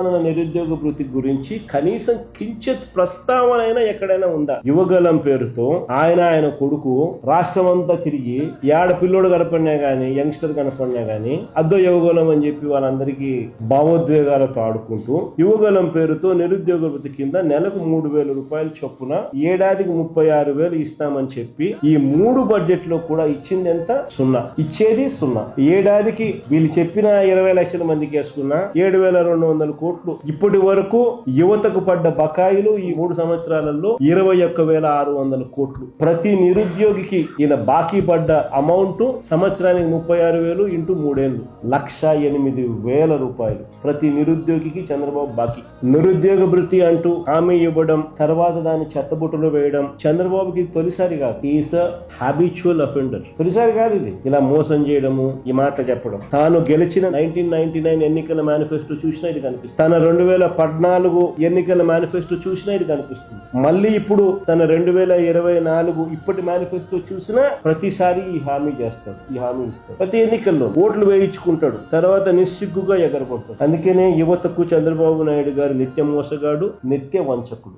నిరుద్యోగ భృతి గురించి కనీసం కించిత్ ప్రస్తావన అయినా ఎక్కడైనా ఉందా? యువగలం పేరుతో ఆయన కొడుకు రాష్ట్రం అంతా తిరిగి ఏడ పిల్లోడు కనపడినా గానీ, యంగ్స్టర్ కనపడినా గానీ అద్దో యువగలం అని చెప్పి వాళ్ళందరికీ భావోద్వేగాలతో ఆడుకుంటూ యువగలం పేరుతో నిరుద్యోగ భృతి కింద నెలకు 3,000 రూపాయలు చొప్పున ఏడాదికి 36,000 ఇస్తామని చెప్పి ఈ 3 బడ్జెట్ లో కూడా ఇచ్చింది ఎంత? 0. ఇచ్చేది 0. ఏడాదికి వీళ్ళు చెప్పిన 20 లక్షల మందికి వేసుకున్నా 7,200 కోట్లు. ఇప్పటి వరకు యువతకు పడ్డ బకాయిలు ఈ 3 సంవత్సరాలలో 21,600 కోట్లు. ప్రతి నిరుద్యోగికి ఈయన బాకీ పడ్డ అమౌంట్ సంవత్సరానికి 36,000 ఇంటూ 3 ఏళ్ళు 1,08,000 రూపాయలు ప్రతి నిరుద్యోగికి చంద్రబాబు బాకీ. నిరుద్యోగ భృతి అంటూ హామీ ఇవ్వడం, తర్వాత దాన్ని చెత్తబుట్టలో వేయడం చంద్రబాబుకి తొలిసారి కాదు. Is habitual offender. తొలిసారి కాదు ఇది. ఇలా మోసం చేయడము, ఈ మాట చెప్పడం. తాను గెలిచిన 1999 ఎన్నికల మేనిఫెస్టో చూసినా ఇది కనిపిస్తుంది. తన 2014 ఎన్నికల మేనిఫెస్టో చూసినా ఇది కనిపిస్తుంది. మళ్ళీ ఇప్పుడు తన 2024 ఇప్పటి మేనిఫెస్టో చూసినా ప్రతిసారి ఈ హామీ చేస్తాడు, ఈ హామీ ఇస్తాడు. ప్రతి ఎన్నికల్లో ఓట్లు వేయించుకుంటాడు, తర్వాత నిస్సిగ్గుగా ఎగరగొడతాడు. అందుకనే యువతకు చంద్రబాబు నాయుడు గారు నిత్య మోసగాడు, నిత్య వంచకుడు.